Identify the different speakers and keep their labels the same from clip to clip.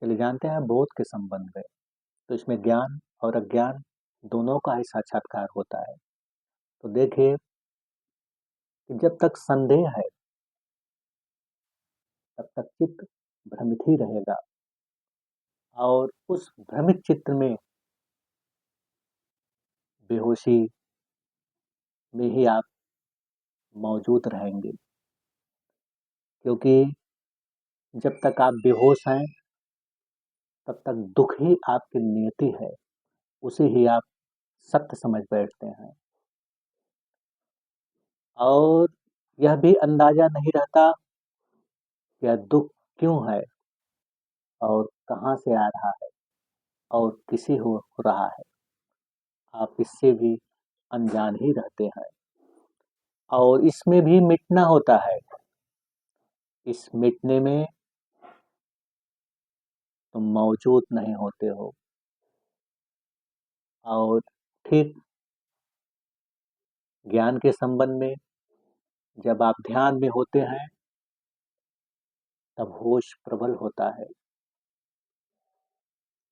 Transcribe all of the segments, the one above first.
Speaker 1: चलिए जानते हैं बोध के संबंध में। तो इसमें ज्ञान और अज्ञान दोनों का ही साक्षात्कार होता है। तो देखिए कि जब तक संदेह है तब तक चित्त भ्रमित ही रहेगा और उस भ्रमित चित्त में बेहोशी में ही आप मौजूद रहेंगे, क्योंकि जब तक आप बेहोश हैं तब तक दुख ही आपकी नियति है, उसे ही आप सत्य समझ बैठते हैं और यह भी अंदाजा नहीं रहता कि यह दुख क्यों है और कहाँ से आ रहा है और किसे हो रहा है। आप इससे भी अनजान ही रहते हैं और इसमें भी मिटना होता है। इस मिटने में तुम मौजूद नहीं होते हो और ठीक ज्ञान के संबंध में जब आप ध्यान में होते हैं तब होश प्रबल होता है।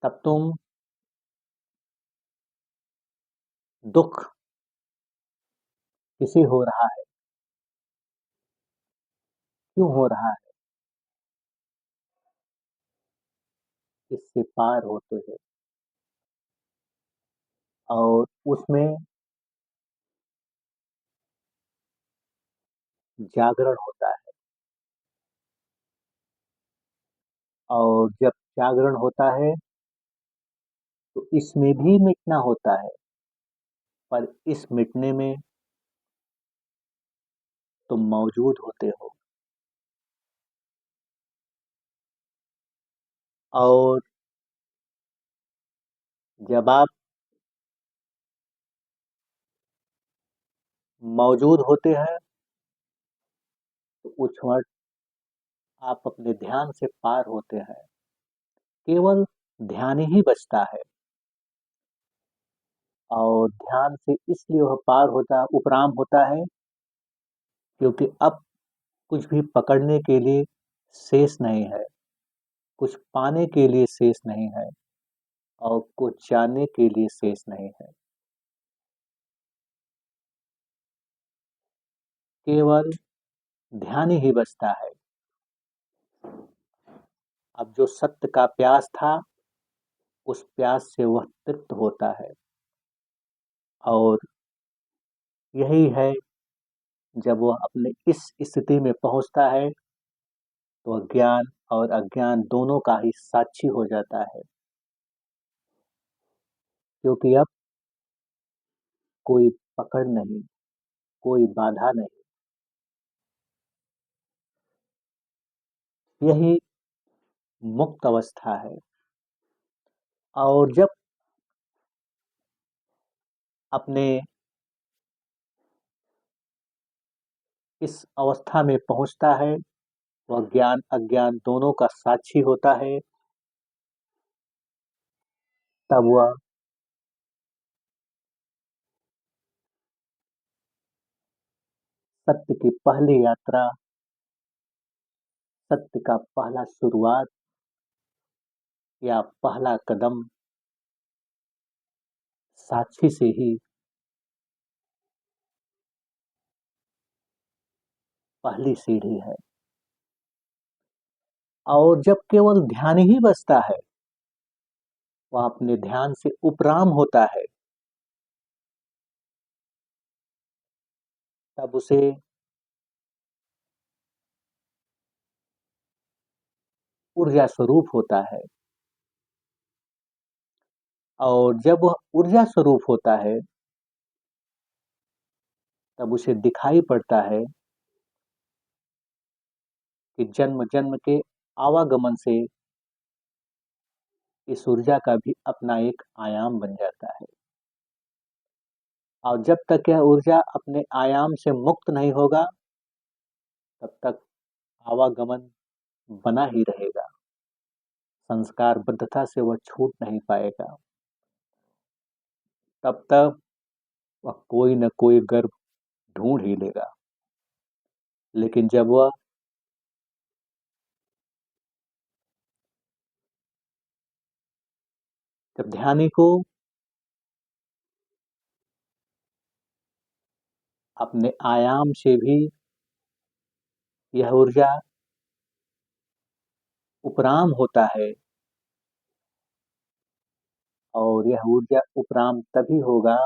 Speaker 1: तब तुम दुख किसे हो रहा है, क्यों हो रहा है, इससे पार होते हैं और उसमें जागरण होता है। और जब जागरण होता है तो इसमें भी मिटना होता है, पर इस मिटने में तुम मौजूद होते हो और जब आप मौजूद होते हैं तो उस वक्त आप अपने ध्यान से पार होते हैं। केवल ध्यान ही बचता है और ध्यान से इसलिए वह पार होता उपराम होता है क्योंकि अब कुछ भी पकड़ने के लिए शेष नहीं है, कुछ पाने के लिए शेष नहीं है और कुछ जानने के लिए शेष नहीं है। केवल ध्यान ही बचता है। अब जो सत्य का प्यास था उस प्यास से वह तृप्त होता है और यही है, जब वह अपने इस स्थिति में पहुंचता है तो वह ज्ञान और अज्ञान दोनों का ही साक्षी हो जाता है, क्योंकि अब कोई पकड़ नहीं, कोई बाधा नहीं। यही मुक्त अवस्था है और जब अपने इस अवस्था में पहुंचता है वह ज्ञान अज्ञान दोनों का साक्षी होता है। तब वह सत्य की पहली यात्रा, सत्य का पहला शुरुआत या पहला कदम साक्षी से ही पहली सीढ़ी है। और जब केवल ध्यान ही बचता है वह अपने ध्यान से उपराम होता है, तब उसे ऊर्जा स्वरूप होता है और जब वह ऊर्जा स्वरूप होता है तब उसे दिखाई पड़ता है कि जन्म जन्म के आवागमन से इस ऊर्जा का भी अपना एक आयाम बन जाता है और जब तक यह ऊर्जा अपने आयाम से मुक्त नहीं होगा तब तक आवागमन बना ही रहेगा, संस्कार बद्धता से वह छूट नहीं पाएगा। तब तक वह कोई न कोई गर्भ ढूंढ ही लेगा। लेकिन जब वह जब ध्यानी को अपने आयाम से भी यह ऊर्जा उपराम होता है, और यह ऊर्जा उपराम तभी होगा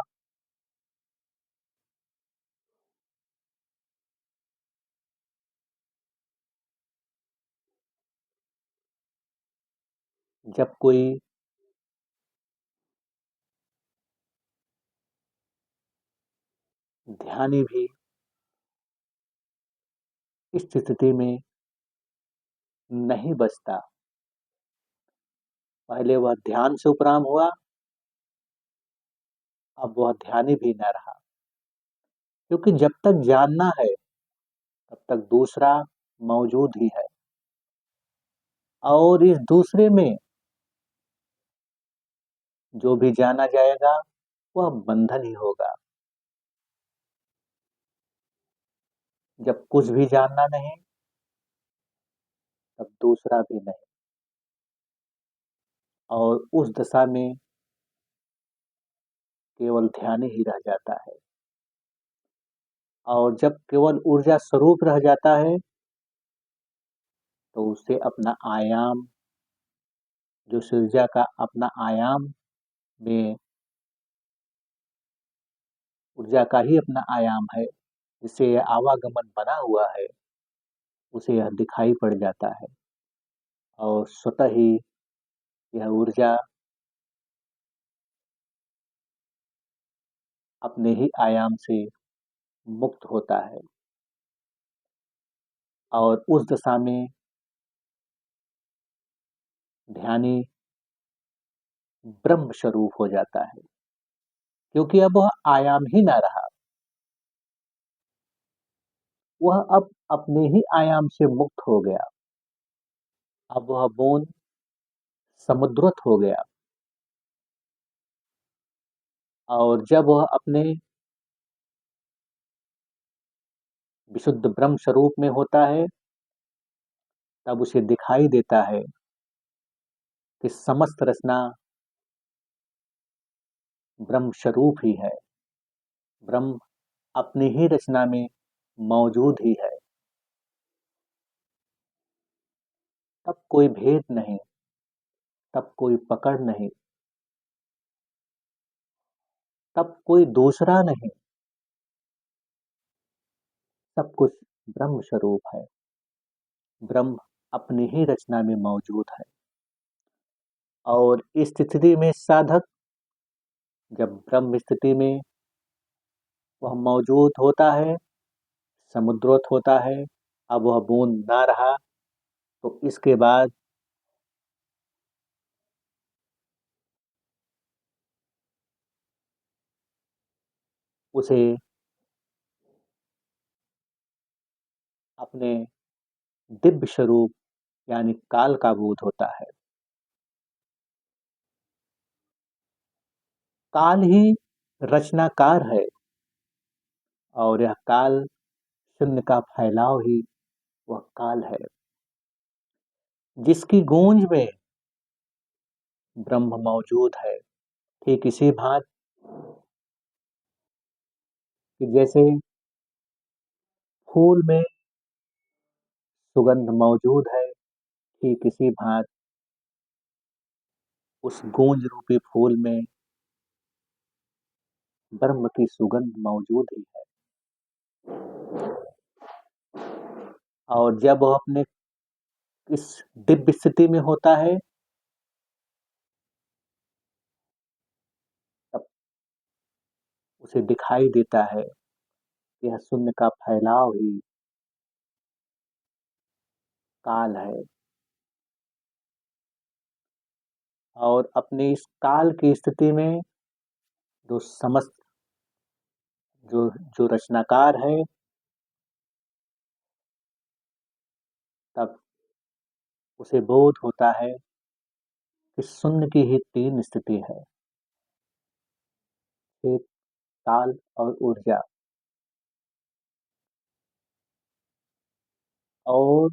Speaker 1: जब कोई ध्यानी भी इस स्थिति में नहीं बचता। पहले वह ध्यान से उपराम हुआ, अब वह ध्यानी भी न रहा, क्योंकि जब तक जानना है तब तक दूसरा मौजूद ही है, और इस दूसरे में जो भी जाना जाएगा वह बंधन ही होगा। जब कुछ भी जानना नहीं, तब दूसरा भी नहीं, और उस दशा में केवल ध्यान ही रह जाता है। और जब केवल ऊर्जा स्वरूप रह जाता है, तो उसे अपना आयाम, जो ऊर्जा का अपना आयाम में, ऊर्जा का ही अपना आयाम है जिससे यह आवागमन बना हुआ है, उसे यह दिखाई पड़ जाता है, और स्वतः ही यह ऊर्जा अपने ही आयाम से मुक्त होता है, और उस दशा में ध्यानी ब्रह्म स्वरूप हो जाता है, क्योंकि अब वह आयाम ही ना रहा, वह अब अपने ही आयाम से मुक्त हो गया। अब वह बूंद समुद्रत हो गया, और जब वह अपने विशुद्ध ब्रह्म स्वरूप में होता है, तब उसे दिखाई देता है कि समस्त रचना ब्रह्म स्वरूप ही है, ब्रह्म अपनी ही रचना में मौजूद ही है। तब कोई भेद नहीं, तब कोई पकड़ नहीं, तब कोई दूसरा नहीं, सब कुछ ब्रह्म स्वरूप है, ब्रह्म अपनी ही रचना में मौजूद है। और इस स्थिति में साधक, जब ब्रह्म स्थिति में वह मौजूद होता है, समुद्रोत होता है, अब वह बूंद ना रहा, तो इसके बाद उसे अपने दिव्य स्वरूप यानी काल का बोध होता है। काल ही रचनाकार है, और यह काल शून्य का फैलाव ही वह काल है, जिसकी गूंज में ब्रह्म मौजूद है। ठीक इसी भांति कि जैसे फूल में सुगंध मौजूद है, ठीक इसी भांति उस गूंज रूपी फूल में ब्रह्म की सुगंध मौजूद ही है। और जब वह अपने इस दिव्य स्थिति में होता है, तब उसे दिखाई देता है, यह शून्य का फैलाव ही काल है। और अपने इस काल की स्थिति में जो समस्त, जो जो रचनाकार है, तब उसे बोध होता है कि शून्य की ही तीन स्थिति है, एक काल और ऊर्जा। और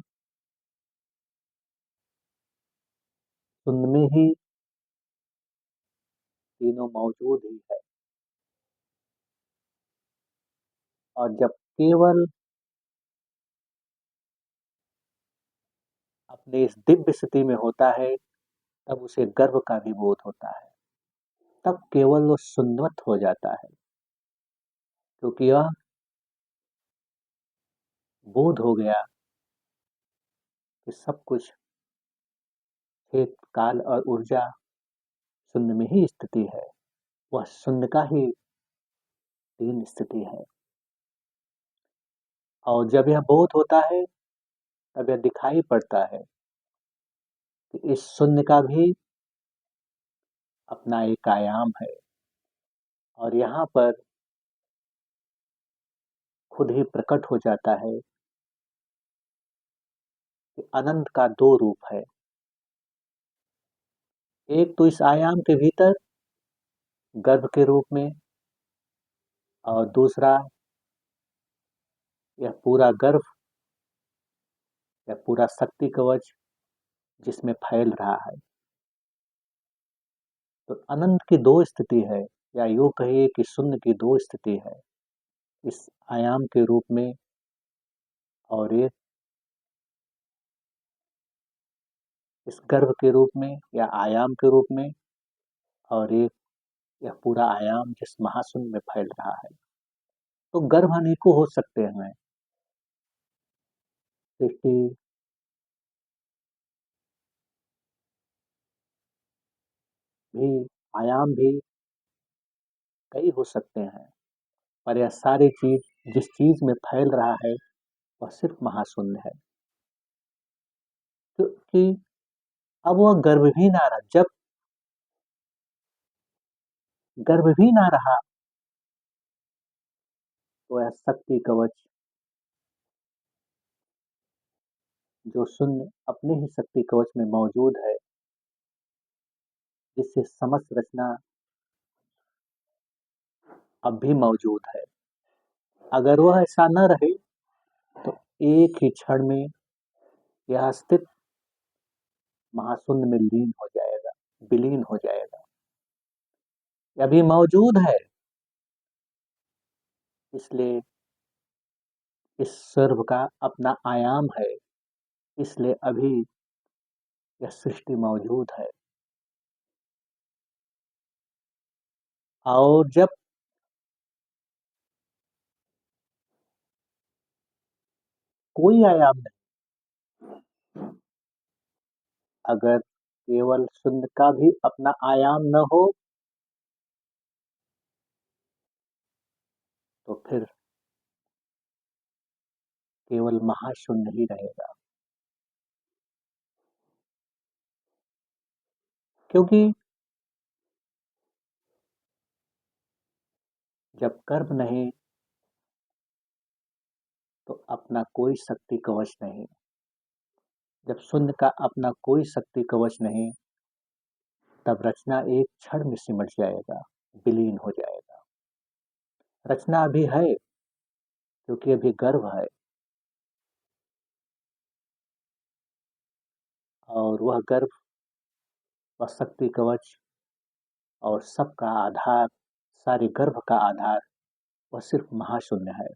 Speaker 1: शून्य में ही तीनों मौजूद ही है। और जब केवल अपने इस दिव्य स्थिति में होता है, तब उसे गर्व का भी बोध होता है। तब केवल वो शून्यवत हो जाता है, क्योंकि यह बोध हो गया कि सब कुछ क्षेत्र, काल और ऊर्जा शून्य में ही स्थिति है। वह शून्य का ही तीन स्थिति है। और जब यह बोध होता है, तब यह दिखाई पड़ता है कि इस शून्य का भी अपना एक आयाम है, और यहाँ पर खुद ही प्रकट हो जाता है कि अनंत का दो रूप है। एक तो इस आयाम के भीतर गर्भ के रूप में, और दूसरा यह पूरा गर्भ या पूरा शक्ति कवच जिसमें फैल रहा है। तो अनंत की दो स्थिति है, या यूं कहिए कि शून्य की दो स्थिति है, इस आयाम के रूप में और एक इस गर्भ के रूप में या आयाम के रूप में, और एक यह पूरा आयाम जिस महाशून्य में फैल रहा है। तो गर्भ अनेकों हो सकते हैं। सृष्टि भी, आयाम भी कई हो सकते हैं, पर यह सारी चीज जिस चीज में फैल रहा है, वह सिर्फ महाशून्य है। क्योंकि अब वह गर्भ भी ना रहा। जब गर्भ भी ना रहा, तो यह शक्ति कवच जो शून्य अपने ही शक्ति कवच में मौजूद है, जिससे समस्त रचना अब भी मौजूद है, अगर वह ऐसा न रहे, तो एक ही क्षण में यह स्थित महाशून्य में लीन हो जाएगा, विलीन हो जाएगा। यह अभी मौजूद है, इसलिए इस सर्व का अपना आयाम है, इसलिए अभी यह सृष्टि मौजूद है। और जब कोई आयाम नहीं, अगर केवल शून्य का भी अपना आयाम न हो, तो फिर केवल महाशून्य ही रहेगा। क्योंकि जब कर्म नहीं, तो अपना कोई शक्ति कवच नहीं। जब शून्य का अपना कोई शक्ति कवच नहीं, तब रचना एक क्षण में सिमट जाएगा, विलीन हो जाएगा। रचना अभी है, क्योंकि अभी गर्भ है, और वह गर्भ, वह शक्ति कवच और सबका आधार, सारे गर्भ का आधार, वह सिर्फ महाशून्य है।